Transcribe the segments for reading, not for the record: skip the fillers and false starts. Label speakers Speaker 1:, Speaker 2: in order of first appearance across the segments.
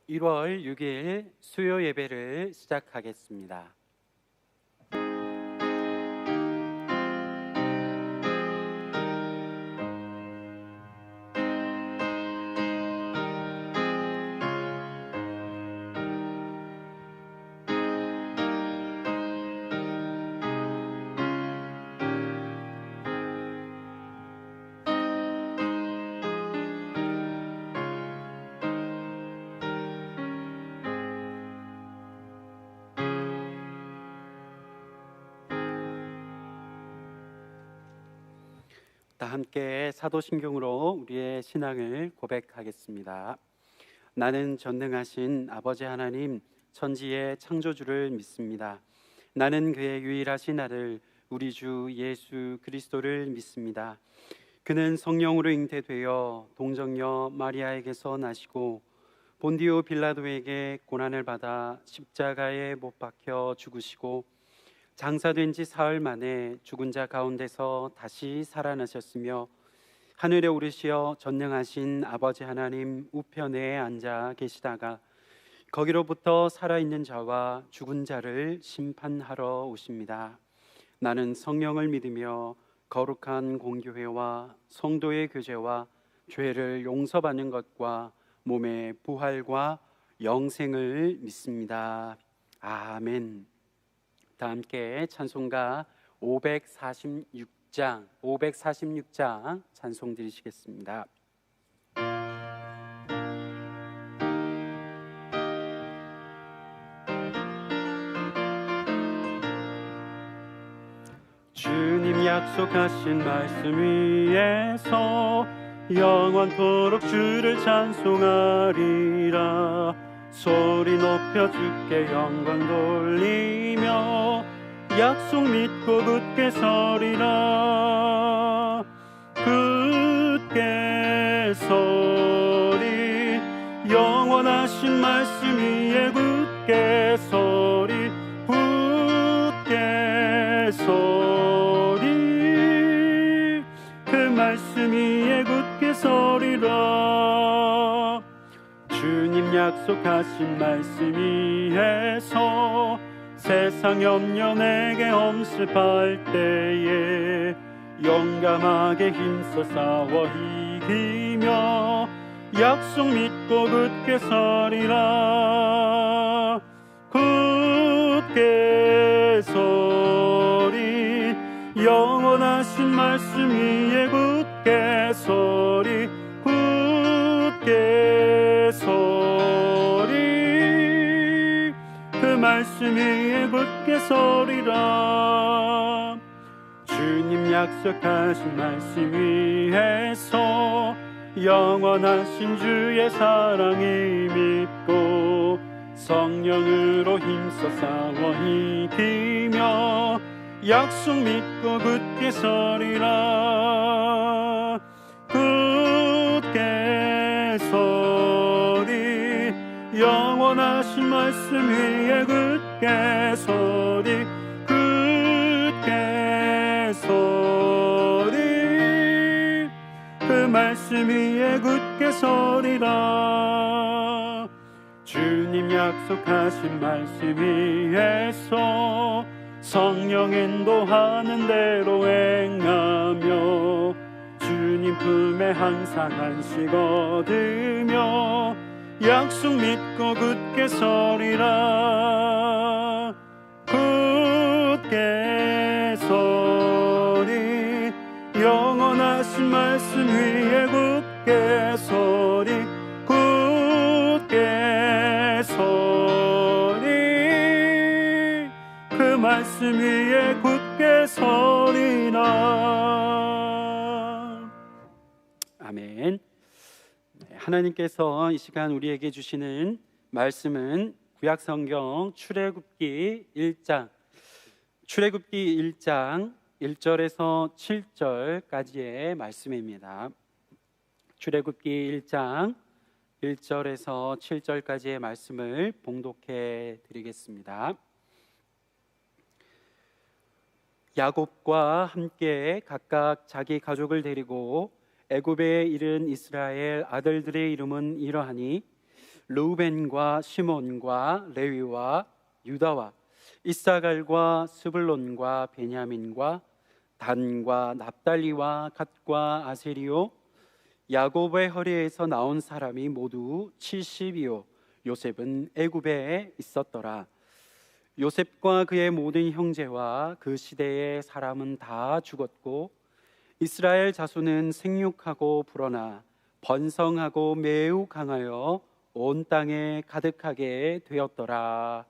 Speaker 1: 1월 6일 수요 예배를 시작하겠습니다. 다 함께 사도신경으로 우리의 신앙을 고백하겠습니다. 나는 전능하신 아버지 하나님 천지의 창조주를 믿습니다. 나는 그의 유일하신 아들 우리 주 예수 그리스도를 믿습니다. 그는 성령으로 잉태되어 동정녀 마리아에게서 나시고 본디오 빌라도에게 고난을 받아 십자가에 못 박혀 죽으시고 장사된 지 사흘 만에 죽은 자 가운데서 다시 살아나셨으며 하늘에 오르시어 전능하신 아버지 하나님 우편에 앉아 계시다가 거기로부터 살아있는 자와 죽은 자를 심판하러 오십니다. 나는 성령을 믿으며 거룩한 공교회와 성도의 교제와 죄를 용서받는 것과 몸의 부활과 영생을 믿습니다. 아멘. 다 함께 찬송가 546장 찬송 드리시겠습니다. 주님 약속하신 말씀 위에서 영원토록 주를 찬송하리라. 소리 높여 주께 영광 돌리며 약속 믿고 굳게 서리라. 굳게 서리 영원하신 말씀 위에 굳게 서리 굳게 서리 그 말씀 위에 굳게 서리라. 주님 약속하신 말씀 위에서 세상 염려 내게 엄습할 때에 용감하게 힘써 싸워 이기며 약속 믿고 굳게 서리라. 굳게 서리 영원하신 말씀 위에 굳게 서리 굳게 서리 그 말씀 위에 굳게 서리라. 주님 약속하신 말씀 위에서 영원하신 주의 사랑을 믿고 성령으로 힘써 싸워 이기며 약속 믿고 굳게 서리라. 굳게 서리 영원하신 말씀 위에 굳게 서리 굳게 서리 그 말씀 위에 굳게 서리라. 주님 약속하신 말씀 위에서 성령 인도하는 대로 행하며 주님 품에 항상 안식 얻으며 약속 믿고 굳게 서리라. 굳게 서리 영원하신 말씀 위에 굳게 서리 굳게 서리 그 말씀 위에 굳게 서리라. 아멘. 하나님께서 이 시간 우리에게 주시는 말씀은 구약성경 출애굽기 1장 1절에서 7절까지의 말씀입니다. 출애굽기 1장 1절에서 7절까지의 말씀을 봉독해 드리겠습니다. 야곱과 함께 각각 자기 가족을 데리고 애굽에 이른 이스라엘 아들들의 이름은 이러하니 르우벤과 시몬과 레위와 유다와 이사갈과 스불론과 베냐민과 단과 납달리와 갓과 아세리요 야곱의 허리에서 나온 사람이 모두 70이요 요셉은 애굽에 있었더라. 요셉과 그의 모든 형제와 그 시대의 사람은 다 죽었고 이스라엘 자손은 생육하고 불어나 번성하고 매우 강하여 온 땅에 가득하게 되었더라.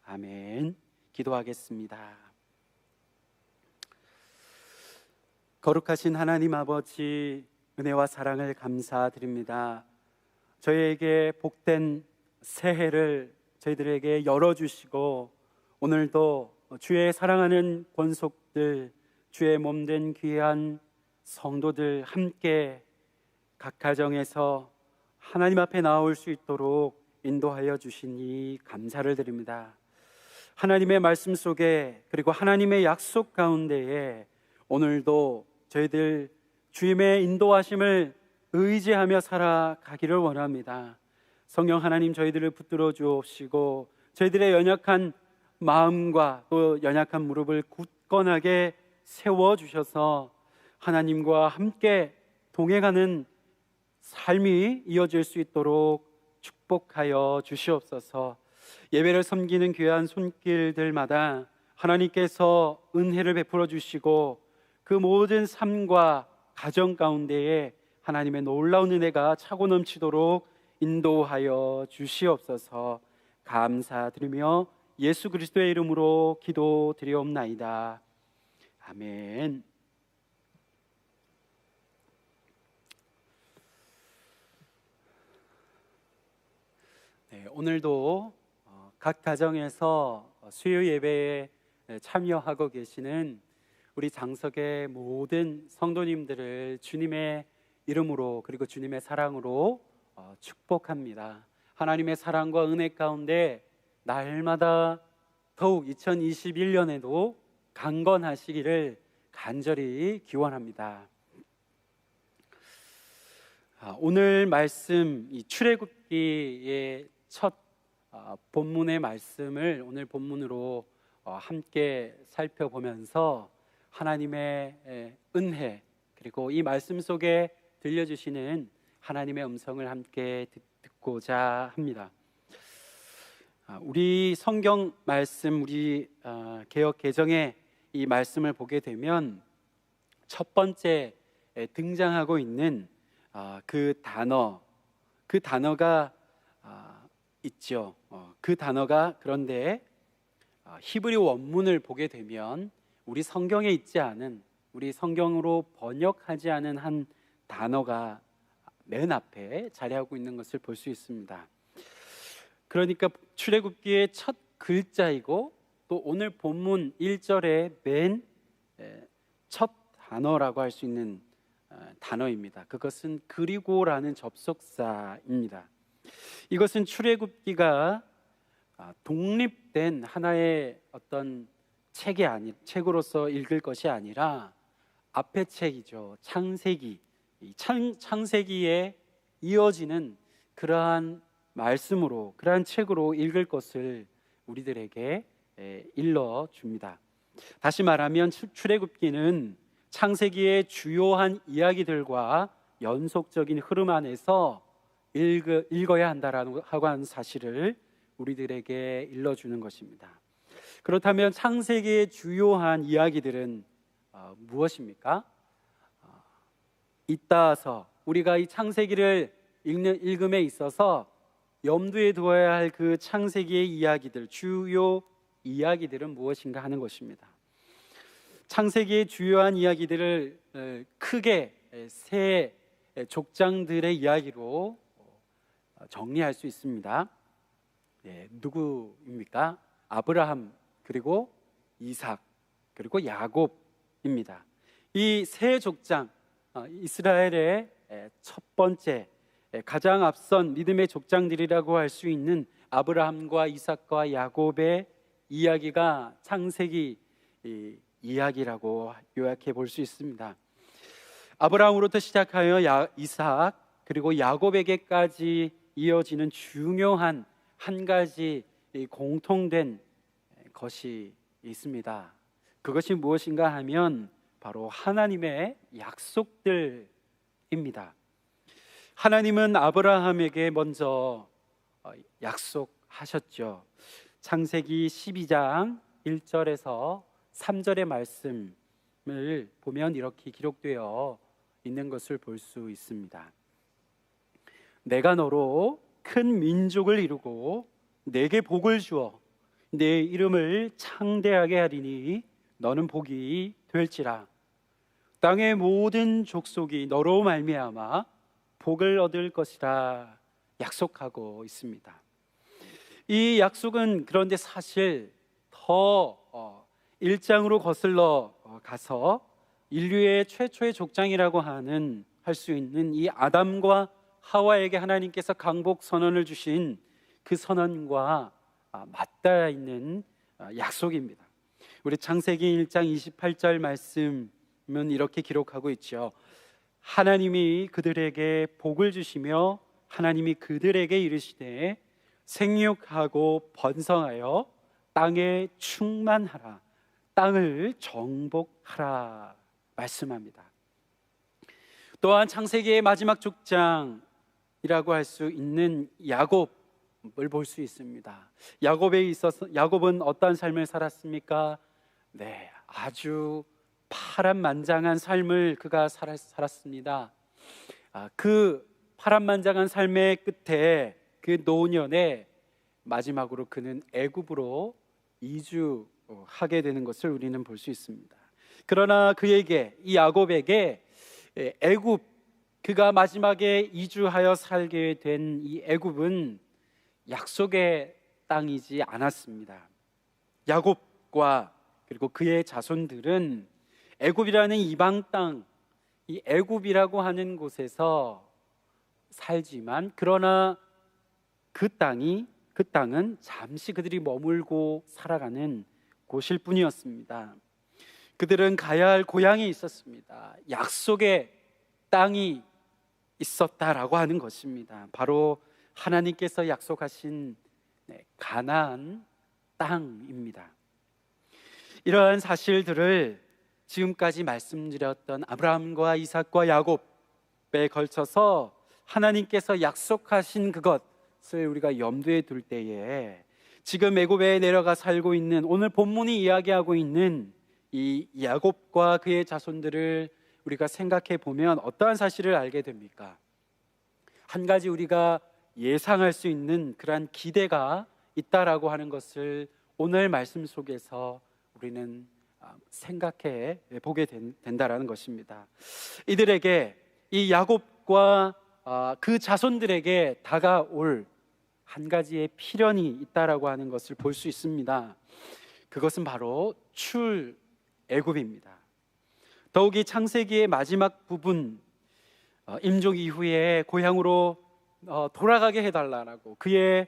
Speaker 1: 아멘. 기도하겠습니다. 거룩하신 하나님 아버지, 은혜와 사랑을 감사드립니다. 저희에게 복된 새해를 저희들에게 열어주시고 오늘도 주의 사랑하는 권속들, 주의 몸된 귀한 성도들 함께 각 가정에서 하나님 앞에 나올 수 있도록 인도하여 주시니 감사를 드립니다. 하나님의 말씀 속에 그리고 하나님의 약속 가운데에 오늘도 저희들 주님의 인도하심을 의지하며 살아가기를 원합니다. 성령 하나님, 저희들을 붙들어 주옵시고 저희들의 연약한 마음과 또 연약한 무릎을 굳건하게 세워주셔서 하나님과 함께 동행하는 삶이 이어질 수 있도록 축복하여 주시옵소서. 예배를 섬기는 귀한 손길들마다 하나님께서 은혜를 베풀어 주시고 그 모든 삶과 가정 가운데에 하나님의 놀라운 은혜가 차고 넘치도록 인도하여 주시옵소서. 감사드리며 예수 그리스도의 이름으로 기도드리옵나이다. 아멘. 네, 오늘도 각 가정에서 수요 예배에 참여하고 계시는 우리 장석의 모든 성도님들을 주님의 이름으로 그리고 주님의 사랑으로 축복합니다. 하나님의 사랑과 은혜 가운데 날마다 더욱 2021년에도 강건하시기를 간절히 기원합니다. 오늘 말씀, 이 출애굽기의 첫 본문의 말씀을 오늘 본문으로 함께 살펴보면서 하나님의 은혜 그리고 이 말씀 속에 들려주시는 하나님의 음성을 함께 듣고자 합니다. 우리 성경 말씀, 우리 개역 개정의 이 말씀을 보게 되면 첫 번째 등장하고 있는 그 단어가 있죠. 그 단어가 그런데 히브리 원문을 보게 되면 우리 성경에 있지 않은, 우리 성경으로 번역하지 않은 한 단어가 맨 앞에 자리하고 있는 것을 볼 수 있습니다. 그러니까 출애굽기의 첫 글자이고 또 오늘 본문 1절의 맨 첫 단어라고 할 수 있는 단어입니다. 그것은 그리고라는 접속사입니다. 이것은 출애굽기가 독립된 하나의 어떤 책으로서 읽을 것이 아니라 앞의 책이죠. 창세기, 창세기에 이어지는 그러한 말씀으로, 그러한 책으로 읽을 것을 우리들에게 일러줍니다. 다시 말하면 출애굽기는 창세기의 주요한 이야기들과 연속적인 흐름 안에서 읽어야 한다라고 하는 사실을 우리들에게 일러주는 것입니다. 그렇다면 창세기의 주요한 이야기들은 무엇입니까? 이따서 우리가 이 창세기를 읽음에 있어서 염두에 두어야 할 그 창세기의 이야기들, 주요 이야기들은 무엇인가 하는 것입니다. 창세기의 주요한 이야기들을 크게 세 족장들의 이야기로 정리할 수 있습니다. 누구입니까? 아브라함, 그리고 이삭, 그리고 야곱입니다. 이 세 족장, 이스라엘의 첫 번째 가장 앞선 믿음의 족장들이라고 할 수 있는 아브라함과 이삭과 야곱의 이야기가 창세기 이야기라고 요약해 볼 수 있습니다. 아브라함으로부터 시작하여 이삭 그리고 야곱에게까지 이어지는 중요한 한 가지 공통된 것이 있습니다. 그것이 무엇인가 하면 바로 하나님의 약속들입니다. 하나님은 아브라함에게 먼저 약속하셨죠. 창세기 12장 1절에서 3절의 말씀을 보면 이렇게 기록되어 있는 것을 볼 수 있습니다. 내가 너로 큰 민족을 이루고 내게 복을 주어 내 이름을 창대하게 하리니 너는 복이 될지라. 땅의 모든 족속이 너로 말미암아 복을 얻을 것이라 약속하고 있습니다. 이 약속은 그런데 사실 더 1장으로 거슬러 가서 인류의 최초의 족장이라고 할 수 있는 이 아담과 하와에게 하나님께서 강복 선언을 주신 그 선언과 맞닿아 있는 약속입니다. 우리 창세기 1장 28절 말씀은 이렇게 기록하고 있죠. 하나님이 그들에게 복을 주시며 하나님이 그들에게 이르시되 생육하고 번성하여 땅에 충만하라, 땅을 정복하라 말씀합니다. 또한 창세기의 마지막 족장이라고 할 수 있는 야곱을 볼 수 있습니다. 야곱은 어떠한 삶을 살았습니까? 네, 아주 파란만장한 삶을 그가 살았습니다. 그 파란만장한 삶의 끝에 그 노년에 마지막으로 그는 애굽으로 이주하게 되는 것을 우리는 볼 수 있습니다. 그러나 이 야곱에게 애굽, 그가 마지막에 이주하여 살게 된 이 애굽은 약속의 땅이지 않았습니다. 야곱과 그리고 그의 자손들은 애굽이라는 이방 땅, 이 애굽이라고 하는 곳에서 살지만 그러나 그 땅은 잠시 그들이 머물고 살아가는 곳일 뿐이었습니다. 그들은 가야 할 고향이 있었습니다. 약속의 땅이 있었다라고 하는 것입니다. 바로 하나님께서 약속하신 가나안 땅입니다. 이러한 사실들을 지금까지 말씀드렸던 아브라함과 이삭과 야곱에 걸쳐서 하나님께서 약속하신 그것을 우리가 염두에 둘 때에 지금 애굽에 내려가 살고 있는, 오늘 본문이 이야기하고 있는 이 야곱과 그의 자손들을 우리가 생각해 보면 어떠한 사실을 알게 됩니까? 한 가지 우리가 예상할 수 있는 그러한 기대가 있다라고 하는 것을 오늘 말씀 속에서 우리는 생각해 보게 된다라는 것입니다. 이들에게, 이 야곱과 그 자손들에게 다가올 한 가지의 필연이 있다라고 하는 것을 볼 수 있습니다. 그것은 바로 출애굽입니다. 더욱이 창세기의 마지막 부분, 임종 이후에 고향으로 돌아가게 해달라고, 그의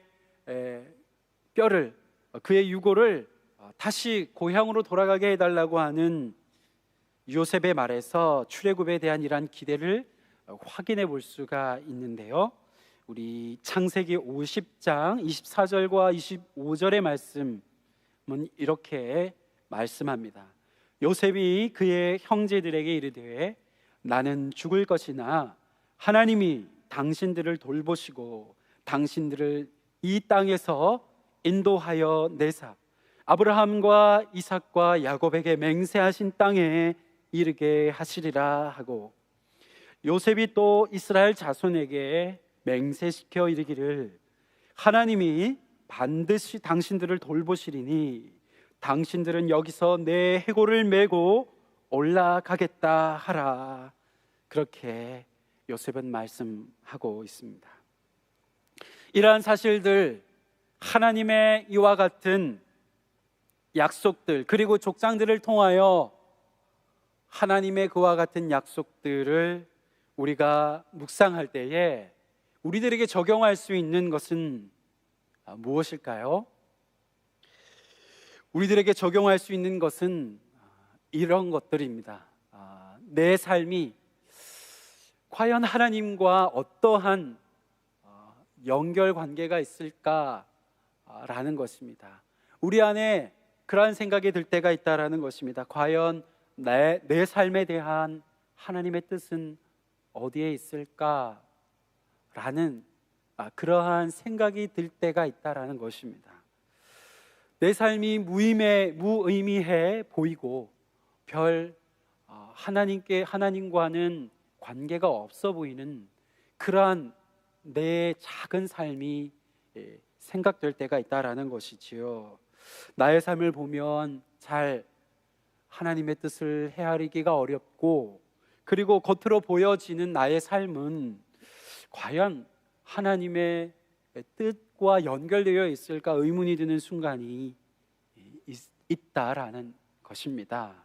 Speaker 1: 뼈를, 그의 유골을 다시 고향으로 돌아가게 해달라고 하는 요셉의 말에서 출애굽에 대한 이러한 기대를 확인해 볼 수가 있는데요, 우리 창세기 50장 24절과 25절의 말씀은 이렇게 말씀합니다. 요셉이 그의 형제들에게 이르되 나는 죽을 것이나 하나님이 당신들을 돌보시고 당신들을 이 땅에서 인도하여 내사 아브라함과 이삭과 야곱에게 맹세하신 땅에 이르게 하시리라 하고, 요셉이 또 이스라엘 자손에게 맹세시켜 이르기를 하나님이 반드시 당신들을 돌보시리니 당신들은 여기서 내 해골을 메고 올라가겠다 하라, 그렇게 요셉은 말씀하고 있습니다. 이러한 사실들, 하나님의 이와 같은 약속들, 그리고 족장들을 통하여 하나님의 그와 같은 약속들을 우리가 묵상할 때에 우리들에게 적용할 수 있는 것은 무엇일까요? 우리들에게 적용할 수 있는 것은 이런 것들입니다. 내 삶이 과연 하나님과 어떠한 연결 관계가 있을까라는 것입니다. 우리 안에 그러한 생각이 들 때가 있다라는 것입니다. 과연 내 삶에 대한 하나님의 뜻은 어디에 있을까라는 그러한 생각이 들 때가 있다라는 것입니다. 내 삶이 무의미해 보이고 하나님과는 관계가 없어 보이는 그러한 내 작은 삶이 생각될 때가 있다라는 것이지요. 나의 삶을 보면 잘 하나님의 뜻을 헤아리기가 어렵고, 그리고 겉으로 보여지는 나의 삶은 과연 하나님의 뜻과 연결되어 있을까 의문이 드는 순간이 있다라는 것입니다.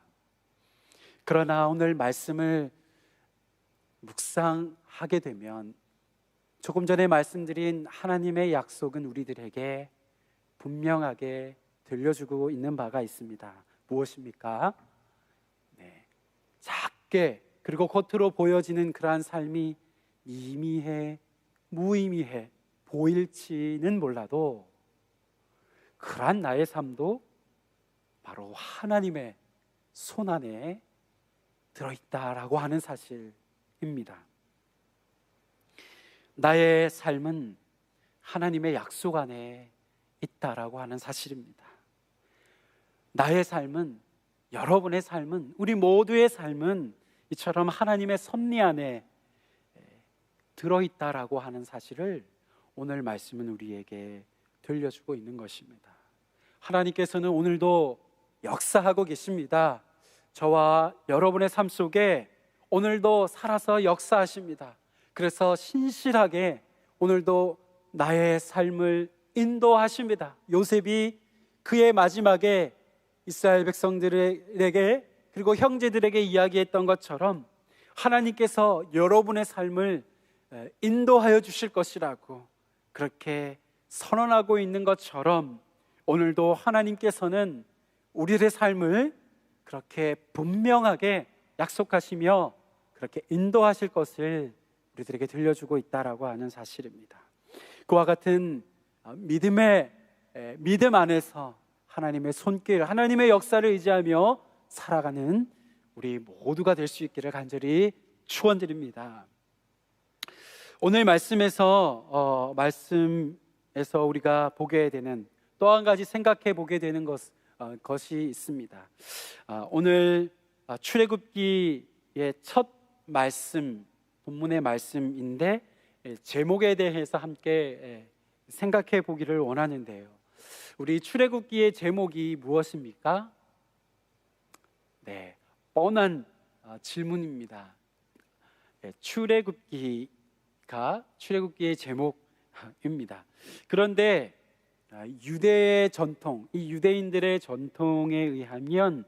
Speaker 1: 그러나 오늘 말씀을 묵상하게 되면 조금 전에 말씀드린 하나님의 약속은 우리들에게 분명하게 들려주고 있는 바가 있습니다. 무엇입니까? 작게 그리고 겉으로 보여지는 그러한 삶이 미미해 무의미해 보일지는 몰라도 그러한 나의 삶도 바로 하나님의 손 안에 들어있다라고 하는 사실입니다. 나의 삶은 하나님의 약속 안에 있다라고 하는 사실입니다. 나의 삶은, 여러분의 삶은, 우리 모두의 삶은 이처럼 하나님의 섭리 안에 들어있다라고 하는 사실을 오늘 말씀은 우리에게 들려주고 있는 것입니다. 하나님께서는 오늘도 역사하고 계십니다. 저와 여러분의 삶 속에 오늘도 살아서 역사하십니다. 그래서 신실하게 오늘도 나의 삶을 인도하십니다. 요셉이 그의 마지막에 이스라엘 백성들에게 그리고 형제들에게 이야기했던 것처럼 하나님께서 여러분의 삶을 인도하여 주실 것이라고 그렇게 선언하고 있는 것처럼 오늘도 하나님께서는 우리의 삶을 그렇게 분명하게 약속하시며 그렇게 인도하실 것을 우리들에게 들려주고 있다라고 하는 사실입니다. 그와 같은 믿음 안에서 하나님의 손길, 하나님의 역사를 의지하며 살아가는 우리 모두가 될 수 있기를 간절히 축원드립니다. 오늘 말씀에서 우리가 보게 되는 또 한 가지 생각해 보게 되는 것이 있습니다. 오늘 출애굽기의 첫 말씀, 본문의 말씀인데 제목에 대해서 함께 생각해 보기를 원하는데요. 우리 출애굽기의 제목이 무엇입니까? 네, 뻔한 질문입니다. 출애굽기의 제목입니다. 그런데 유대의 전통, 이 유대인들의 전통에 의하면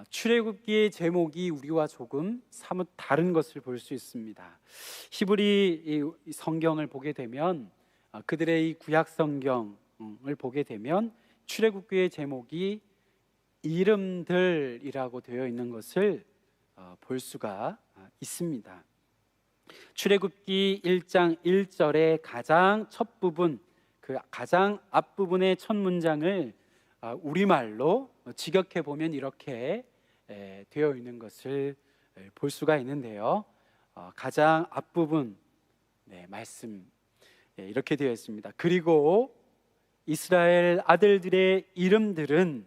Speaker 1: 출애굽기의 제목이 우리와 조금 사뭇 다른 것을 볼 수 있습니다. 히브리 성경을 보게 되면 그들의 이 구약 성경을 보게 되면 출애굽기의 제목이 이름들이라고 되어 있는 것을 볼 수가 있습니다. 출애굽기 1장 1절의 가장 첫 부분, 그 가장 앞부분의 첫 문장을 우리말로 직역해 보면 이렇게 되어 있는 것을 볼 수가 있는데요. 가장 앞부분 말씀 이렇게 되어 있습니다. 그리고 이스라엘 아들들의 이름들은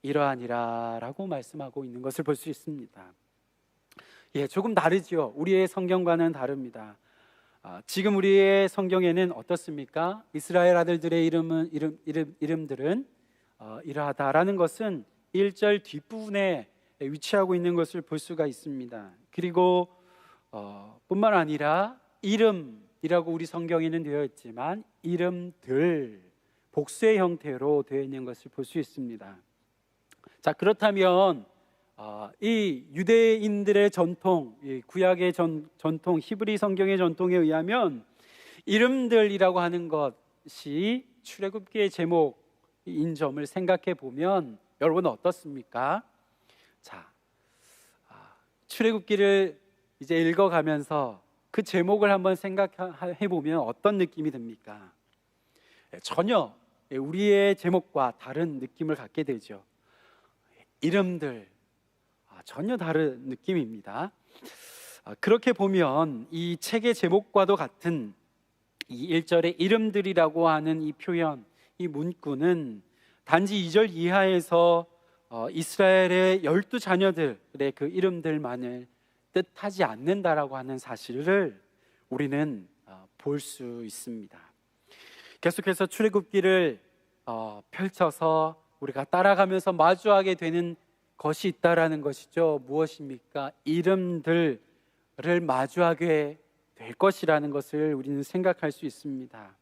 Speaker 1: 이러하니라라고 말씀하고 있는 것을 볼 수 있습니다. 조금 다르죠. 우리의 성경과는 다릅니다. 지금 우리의 성경에는 어떻습니까? 이스라엘 아들들의 이름들은 이러하다라는 것은 1절 뒷부분에 위치하고 있는 것을 볼 수가 있습니다. 그리고 뿐만 아니라 이름이라고 우리 성경에는 되어 있지만 이름들 복수의 형태로 되어 있는 것을 볼 수 있습니다. 자, 그렇다면 이 유대인들의 전통, 이 구약의 전통, 히브리 성경의 전통에 의하면 이름들이라고 하는 것이 출애굽기의 제목인 점을 생각해 보면 여러분 어떻습니까? 자, 출애굽기를 이제 읽어가면서 그 제목을 한번 생각해 보면 어떤 느낌이 듭니까? 전혀 우리의 제목과 다른 느낌을 갖게 되죠. 이름들 전혀 다른 느낌입니다. 그렇게 보면 이 책의 제목과도 같은 이 1절의 이름들이라고 하는 이 표현, 이 문구는 단지 2절 이하에서 이스라엘의 12자녀들의 그 이름들만을 뜻하지 않는다라고 하는 사실을 우리는 볼 수 있습니다. 계속해서 출애굽기를 펼쳐서 우리가 따라가면서 마주하게 되는 것이 있다라는 것이죠. 무엇입니까? 이름들을 마주하게 될 것이라는 것을 우리는 생각할 수 있습니다.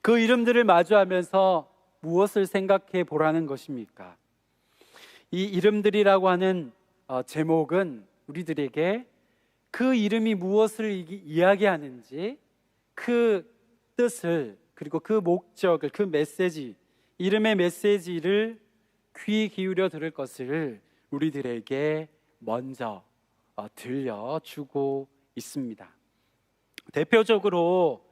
Speaker 1: 그 이름들을 마주하면서 무엇을 생각해 보라는 것입니까? 이 이름들이라고 하는 제목은 우리들에게 그 이름이 무엇을 이야기하는지 그 뜻을, 그리고 그 목적을, 그 메시지, 이름의 메시지를 귀 기울여 들을 것을 우리들에게 먼저 들려주고 있습니다. 대표적으로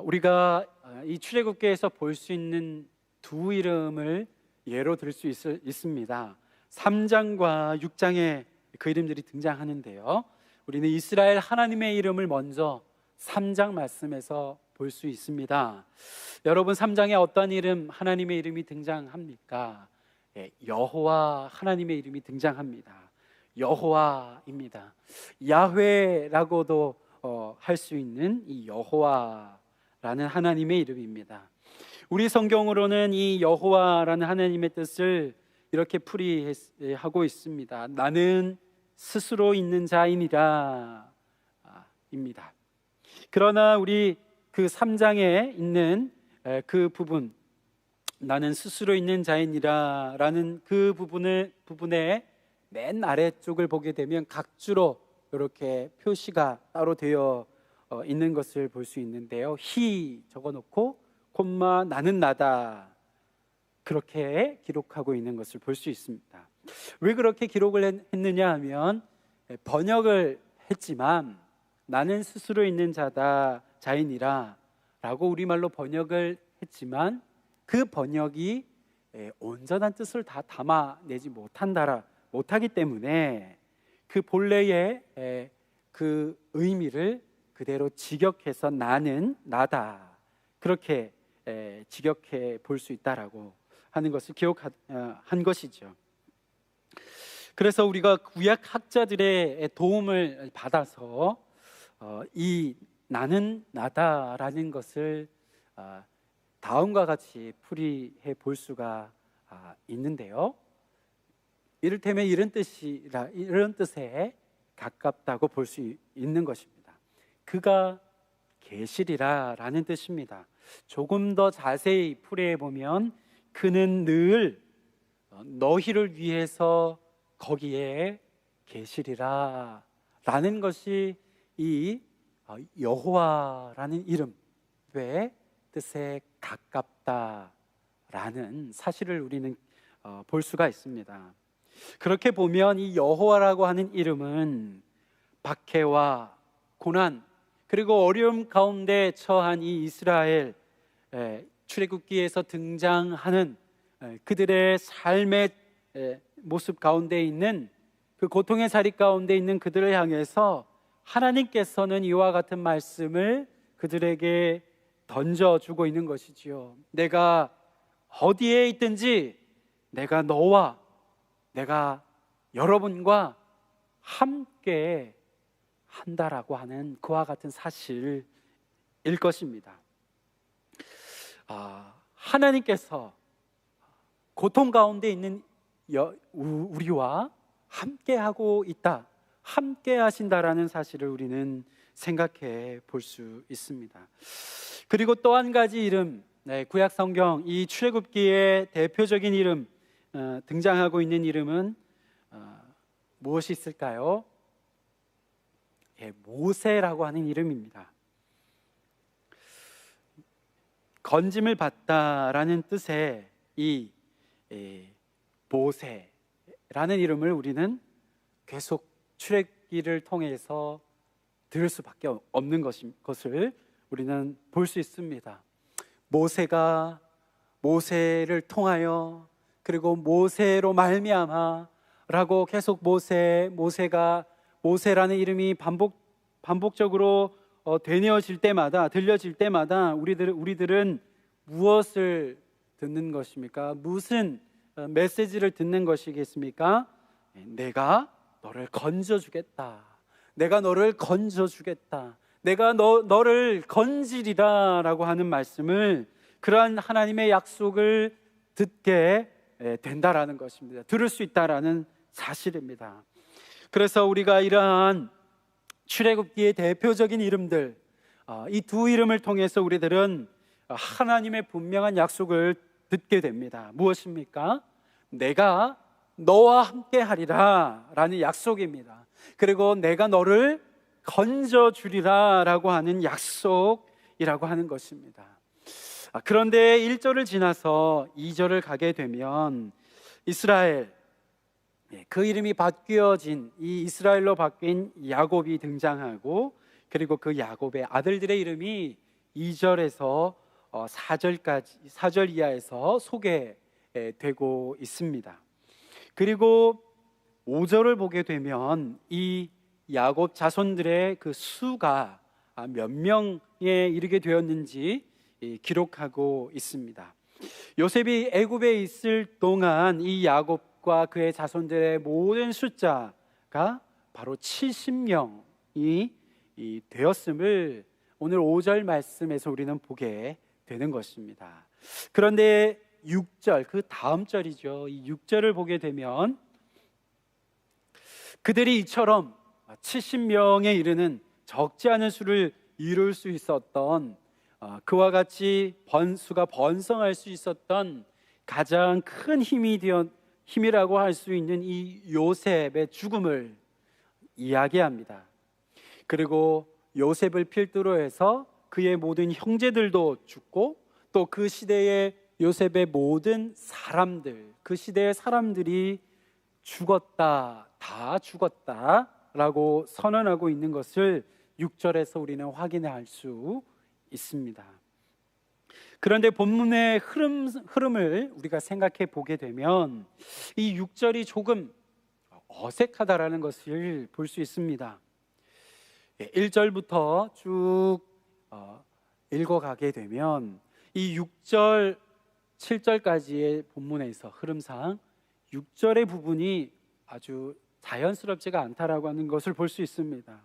Speaker 1: 우리가 이 출애굽기에서 볼 수 있는 두 이름을 예로 들 수 있습니다. 3장과 6장에 그 이름들이 등장하는데요, 우리는 이스라엘 하나님의 이름을 먼저 3장 말씀에서 볼 수 있습니다. 여러분, 3장에 어떤 이름, 하나님의 이름이 등장합니까? 여호와 하나님의 이름이 등장합니다. 여호와입니다. 야훼라고도 할 수 있는 이 여호와라는 하나님의 이름입니다. 우리 성경으로는 이 여호와라는 하나님의 뜻을 이렇게 풀이하고 있습니다. 나는 스스로 있는 자이니라 입니다. 그러나 우리 그 3장에 있는 그 부분, 나는 스스로 있는 자이니라 라는 그 부분의 맨 아래쪽을 보게 되면 각주로 이렇게 표시가 따로 되어 있는 것을 볼 수 있는데요, 히 적어놓고 콤마 나는 나다, 그렇게 기록하고 있는 것을 볼 수 있습니다. 왜 그렇게 기록을 했느냐 하면, 번역을 했지만 나는 스스로 있는 자이니라 라고 우리말로 번역을 했지만 그 번역이 온전한 뜻을 다 담아내지 못하기 때문에 그 본래의 그 의미를 그대로 직역해서 나는 나다, 그렇게 직역해 볼 수 있다라고 하는 것을 기억한 것이죠. 그래서 우리가 구약 학자들의 도움을 받아서 이 나는 나다라는 것을 다음과 같이 풀이해 볼 수가 있는데요, 이를테면 이런 뜻에 가깝다고 볼 수 있는 것입니다. 그가 계시리라라는 뜻입니다. 조금 더 자세히 풀이해 보면 그는 늘 너희를 위해서 거기에 계시리라 라는 것이 이 여호와라는 이름의 뜻에 가깝다라는 사실을 우리는 볼 수가 있습니다. 그렇게 보면 이 여호와라고 하는 이름은 박해와 고난, 그리고 어려움 가운데 처한 이 이스라엘 출애굽기에서 등장하는 그들의 삶의 모습 가운데 있는 그 고통의 자리 가운데 있는 그들을 향해서 하나님께서는 이와 같은 말씀을 그들에게 던져주고 있는 것이지요. 내가 어디에 있든지 내가 너와 내가 여러분과 함께 한다라고 하는 그와 같은 사실일 것입니다. 하나님께서 고통 가운데 있는 우리와 함께하고 있다, 함께 하신다라는 사실을 우리는 생각해 볼 수 있습니다. 그리고 또 한 가지 이름, 구약 성경 이 출애굽기의 대표적인 이름, 등장하고 있는 이름은 무엇이 있을까요? 모세라고 하는 이름입니다. 건짐을 받다라는 뜻의 이 모세라는 이름을 우리는 계속 출애굽기를 통해서 들을 수밖에 없는 것을 우리는 볼 수 있습니다. 모세가 모세를 통하여 그리고 모세로 말미암아라고 계속 모세가 모세라는 이름이 반복적으로 되뇌어질 때마다 들려질 때마다 우리들은 무엇을 듣는 것입니까? 무슨 메시지를 듣는 것이겠습니까? 내가 너를 건져주겠다. 내가 너를 건져주겠다. 내가 너를 건지리라 라고 하는 말씀을, 그러한 하나님의 약속을 듣게 된다라는 것입니다. 들을 수 있다라는 사실입니다. 그래서 우리가 이러한 출애굽기의 대표적인 이름들, 이 두 이름을 통해서 우리들은 하나님의 분명한 약속을 듣게 됩니다. 무엇입니까? 내가 너와 함께 하리라 라는 약속입니다. 그리고 내가 너를 건져주리라 라고 하는 약속이라고 하는 것입니다. 그런데 1절을 지나서 2절을 가게 되면 이스라엘, 그 이름이 바뀌어진 이 이스라엘로 바뀐 야곱이 등장하고, 그리고 그 야곱의 아들들의 이름이 2절에서 4절 이하에서 소개되고 있습니다. 그리고 5절을 보게 되면 이 야곱 자손들의 그 수가 몇 명에 이르게 되었는지 기록하고 있습니다. 요셉이 애굽에 있을 동안 이 야곱과 그의 자손들의 모든 숫자가 바로 70명이 되었음을 오늘 5절 말씀에서 우리는 보게 되는 것입니다. 그런데 6절, 그 다음 절이죠. 이 6절을 보게 되면 그들이 이처럼 70명에 이르는 적지 않은 수를 이룰 수 있었던, 그와 같이 수가 번성할 수 있었던 가장 큰 힘이라고 할 수 있는 이 요셉의 죽음을 이야기합니다. 그리고 요셉을 필두로 해서 그의 모든 형제들도 죽고, 또 그 시대의 요셉의 모든 사람들, 그 시대의 사람들이 죽었다, 다 죽었다라고 선언하고 있는 것을 6절에서 우리는 확인할 수 있습니다. 그런데 본문의 흐름을 우리가 생각해 보게 되면 이 6절이 조금 어색하다라는 것을 볼 수 있습니다. 1절부터 쭉 읽어가게 되면 이 6절, 7절까지의 본문에서 흐름상 6절의 부분이 아주 자연스럽지가 않다라고 하는 것을 볼 수 있습니다.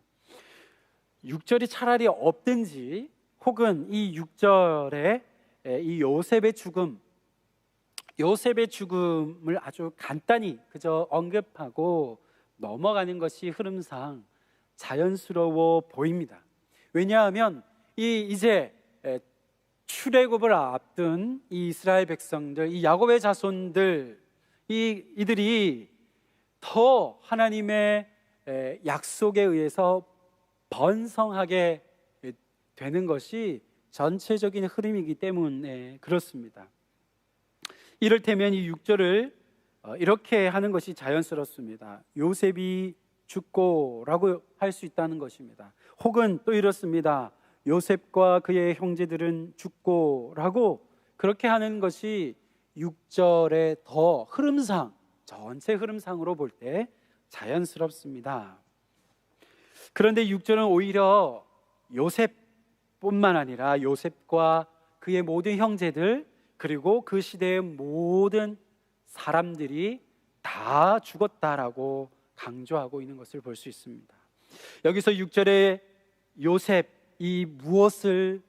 Speaker 1: 6절이 차라리 없든지, 혹은 이 6절에 이 요셉의 죽음을 아주 간단히 그저 언급하고 넘어가는 것이 흐름상 자연스러워 보입니다. 왜냐하면 이제 출애굽을 앞둔 이 이스라엘 백성들, 이 야곱의 자손들, 이들이 더 하나님의 약속에 의해서 번성하게 되는 것이 전체적인 흐름이기 때문에 그렇습니다. 이를테면 이 6절을 이렇게 하는 것이 자연스럽습니다. 요셉이 죽고라고 할 수 있다는 것입니다. 혹은 또 이렇습니다. 요셉과 그의 형제들은 죽고라고 그렇게 하는 것이 6절의 더 흐름상, 전체 흐름상으로 볼 때 자연스럽습니다. 그런데 6절은 오히려 요셉뿐만 아니라 요셉과 그의 모든 형제들, 그리고 그 시대의 모든 사람들이 다 죽었다라고 강조하고 있는 것을 볼 수 있습니다. 여기서 6절에 요셉이 무엇을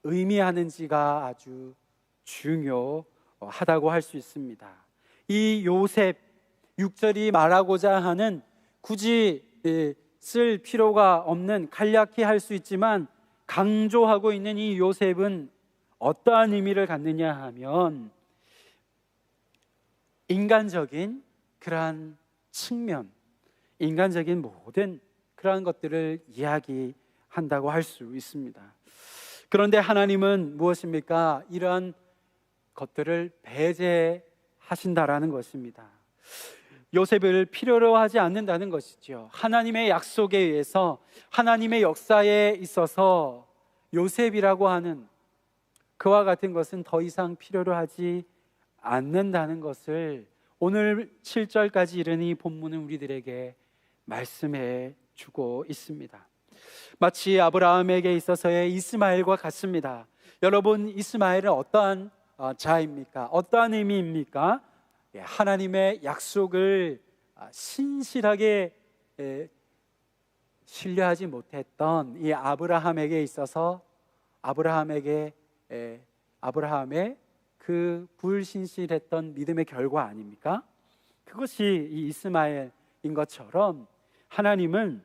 Speaker 1: 의미하는지가 아주 중요하다고 할 수 있습니다. 이 요셉, 6절이 말하고자 하는, 굳이 쓸 필요가 없는, 간략히 할 수 있지만 강조하고 있는 이 요셉은 어떠한 의미를 갖느냐 하면, 인간적인 그러한 측면, 인간적인 모든 그러한 것들을 이야기한다고 할 수 있습니다. 그런데 하나님은 무엇입니까? 이러한 것들을 배제하신다라는 것입니다. 요셉을 필요로 하지 않는다는 것이죠. 하나님의 약속에 의해서, 하나님의 역사에 있어서 요셉이라고 하는 그와 같은 것은 더 이상 필요로 하지 않는다는 것을 오늘 7절까지 이르니 본문은 우리들에게 말씀해 주고 있습니다. 마치 아브라함에게 있어서의 이스마엘과 같습니다. 여러분, 이스마엘은 어떠한 자입니까? 어떠한 의미입니까? 하나님의 약속을 신실하게 신뢰하지 못했던 이 아브라함에게 있어서 아브라함의 그 불신실했던 믿음의 결과 아닙니까? 그것이 이 이스마엘인 것처럼 하나님은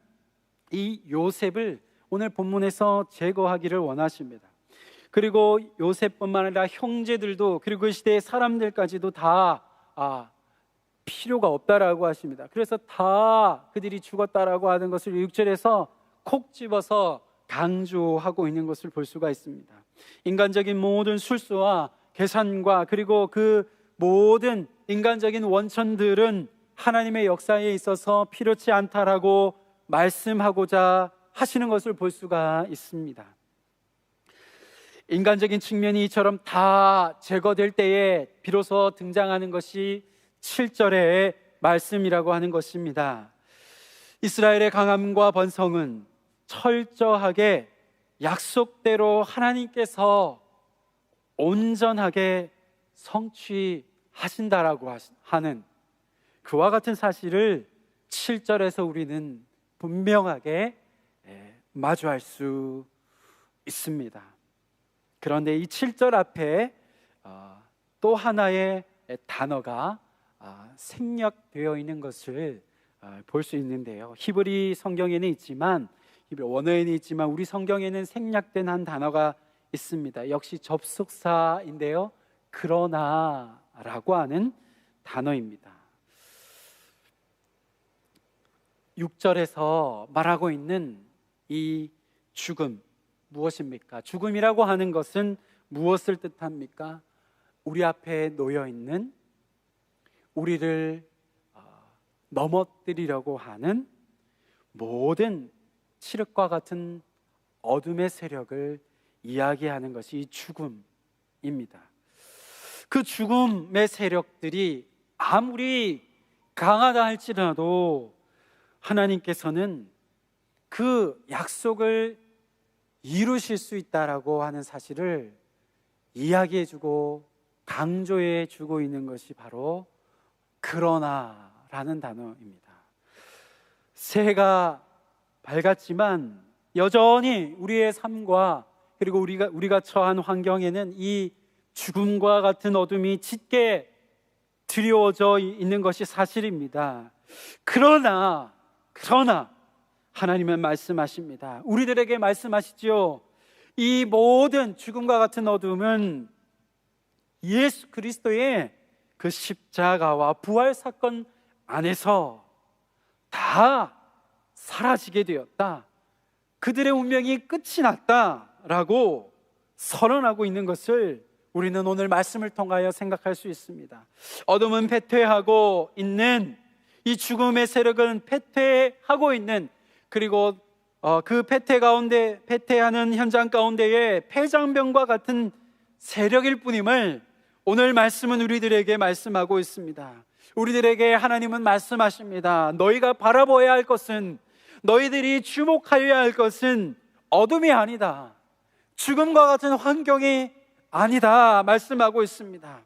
Speaker 1: 이 요셉을 오늘 본문에서 제거하기를 원하십니다. 그리고 요셉뿐만 아니라 형제들도, 그리고 그 시대의 사람들까지도 다 필요가 없다라고 하십니다. 그래서 다 그들이 죽었다라고 하는 것을 6절에서 콕 집어서 강조하고 있는 것을 볼 수가 있습니다. 인간적인 모든 술수와 계산과 그리고 그 모든 인간적인 원천들은 하나님의 역사에 있어서 필요치 않다라고 말씀하고자 하시는 것을 볼 수가 있습니다. 인간적인 측면이 이처럼 다 제거될 때에 비로소 등장하는 것이 7절의 말씀이라고 하는 것입니다. 이스라엘의 강함과 번성은 철저하게 약속대로 하나님께서 온전하게 성취하신다라고 하는 그와 같은 사실을 7절에서 우리는 분명하게 마주할 수 있습니다. 그런데 이 7절 앞에 또 하나의 단어가 생략되어 있는 것을 볼 수 있는데요. 히브리 성경에는 있지만, 히브리 원어에는 있지만 우리 성경에는 생략된 한 단어가 있습니다. 역시 접속사인데요. 그러나라고 하는 단어입니다. 6절에서 말하고 있는 이 죽음 무엇입니까? 죽음이라고 하는 것은 무엇을 뜻합니까? 우리 앞에 놓여 있는, 우리를 넘어뜨리려고 하는 모든 칠흑과 같은 어둠의 세력을 이야기하는 것이 이 죽음입니다. 그 죽음의 세력들이 아무리 강하다 할지라도 하나님께서는 그 약속을 이루실 수 있다라고 하는 사실을 이야기해주고 강조해주고 있는 것이 바로 그러나라는 단어입니다. 새해가 밝았지만 여전히 우리의 삶과 그리고 우리가 처한 환경에는 이 죽음과 같은 어둠이 짙게 드리워져 있는 것이 사실입니다. 그러나 하나님은 말씀하십니다. 우리들에게 말씀하시죠. 이 모든 죽음과 같은 어둠은 예수 그리스도의 그 십자가와 부활 사건 안에서 다 사라지게 되었다. 그들의 운명이 끝이 났다라고 선언하고 있는 것을 우리는 오늘 말씀을 통하여 생각할 수 있습니다. 어둠은 패퇴하고 있는, 이 죽음의 세력은 패퇴하고 있는, 그리고 그 패퇴하는 현장 가운데에 폐장병과 같은 세력일 뿐임을 오늘 말씀은 우리들에게 말씀하고 있습니다. 우리들에게 하나님은 말씀하십니다. 너희가 바라보아야 할 것은, 너희들이 주목하여야 할 것은 어둠이 아니다, 죽음과 같은 환경이 아니다 말씀하고 있습니다.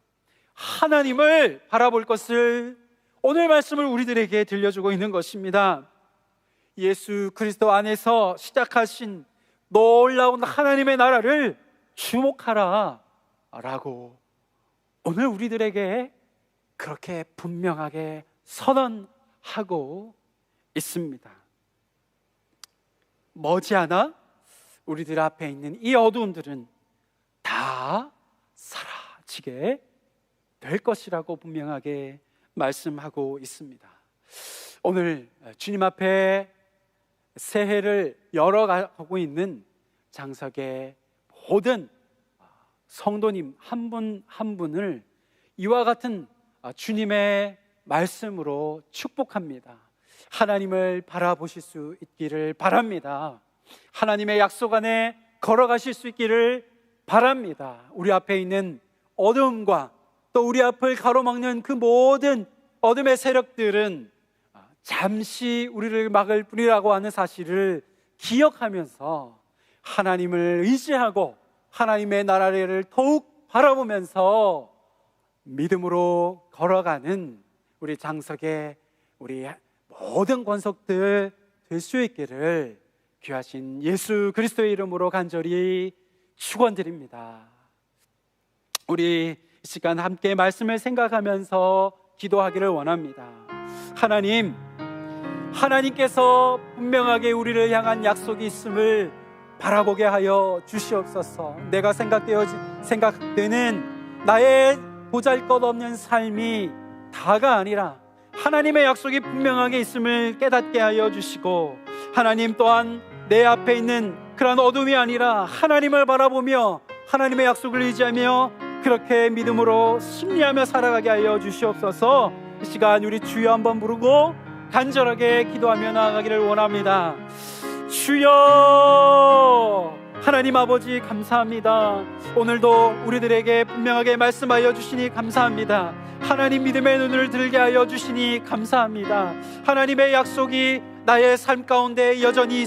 Speaker 1: 하나님을 바라볼 것을 오늘 말씀을 우리들에게 들려주고 있는 것입니다. 예수 그리스도 안에서 시작하신 놀라운 하나님의 나라를 주목하라 라고 오늘 우리들에게 그렇게 분명하게 선언하고 있습니다. 머지않아 우리들 앞에 있는 이 어두움들은 다 사라지게 될 것이라고 분명하게 말씀하고 있습니다. 오늘 주님 앞에 새해를 열어가고 있는 장석의 모든 성도님 한 분 한 분을 이와 같은 주님의 말씀으로 축복합니다. 하나님을 바라보실 수 있기를 바랍니다. 하나님의 약속 안에 걸어가실 수 있기를 바랍니다. 우리 앞에 있는 어둠과 또 우리 앞을 가로막는 그 모든 어둠의 세력들은 잠시 우리를 막을 뿐이라고 하는 사실을 기억하면서 하나님을 의지하고 하나님의 나라를 더욱 바라보면서 믿음으로 걸어가는 우리 장석의 우리 모든 권속들 될 수 있기를 귀하신 예수 그리스도의 이름으로 간절히 축원드립니다. 우리 이 시간 함께 말씀을 생각하면서 기도하기를 원합니다. 하나님께서 분명하게 우리를 향한 약속이 있음을 바라보게 하여 주시옵소서. 내가 생각되는 나의 보잘것없는 삶이 다가 아니라 하나님의 약속이 분명하게 있음을 깨닫게 하여 주시고, 하나님 또한 내 앞에 있는 그런 어둠이 아니라 하나님을 바라보며 하나님의 약속을 의지하며 그렇게 믿음으로 승리하며 살아가게 하여 주시옵소서. 이 시간 우리 주여 한번 부르고 간절하게 기도하며 나아가기를 원합니다. 주여, 하나님 아버지 감사합니다. 오늘도 우리들에게 분명하게 말씀하여 주시니 감사합니다. 하나님 믿음의 눈을 들게 하여 주시니 감사합니다. 하나님의 약속이 나의 삶 가운데 여전히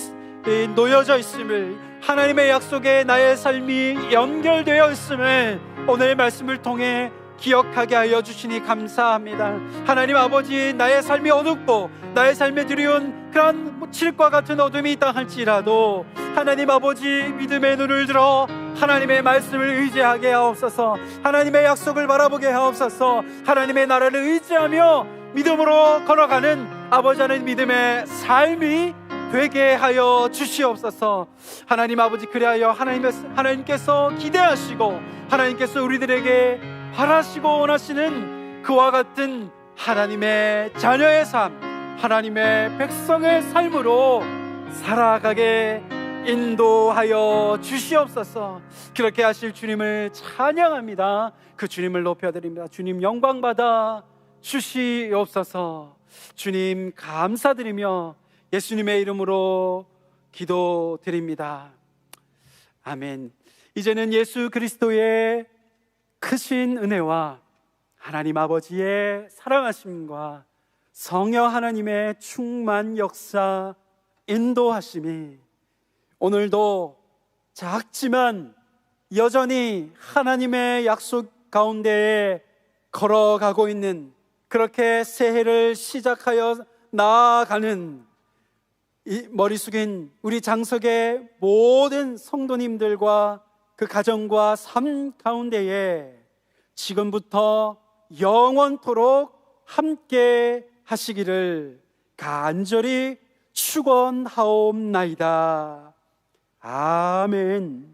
Speaker 1: 놓여져 있음을, 하나님의 약속에 나의 삶이 연결되어 있음을 오늘 말씀을 통해 기억하게 하여 주시니 감사합니다. 하나님 아버지, 나의 삶이 어둡고 나의 삶에 들여온 그런 칠과 같은 어둠이 있다 할지라도 하나님 아버지 믿음의 눈을 들어 하나님의 말씀을 의지하게 하옵소서. 하나님의 약속을 바라보게 하옵소서. 하나님의 나라를 의지하며 믿음으로 걸어가는 아버지 하나님 믿음의 삶이 되게 하여 주시옵소서. 하나님 아버지, 그리하여 하나님께서 기대하시고 하나님께서 우리들에게 바라시고 원하시는 그와 같은 하나님의 자녀의 삶, 하나님의 백성의 삶으로 살아가게 인도하여 주시옵소서. 그렇게 하실 주님을 찬양합니다. 그 주님을 높여드립니다. 주님 영광받아 주시옵소서. 주님 감사드리며 예수님의 이름으로 기도드립니다. 아멘. 이제는 예수 그리스도의 크신 은혜와 하나님 아버지의 사랑하심과 성령 하나님의 충만 역사 인도하심이 오늘도 작지만 여전히 하나님의 약속 가운데에 걸어가고 있는, 그렇게 새해를 시작하여 나아가는 이 머리 숙인 우리 장석의 모든 성도님들과 그 가정과 삶 가운데에 지금부터 영원토록 함께 하시기를 간절히 축원하옵나이다. 아멘.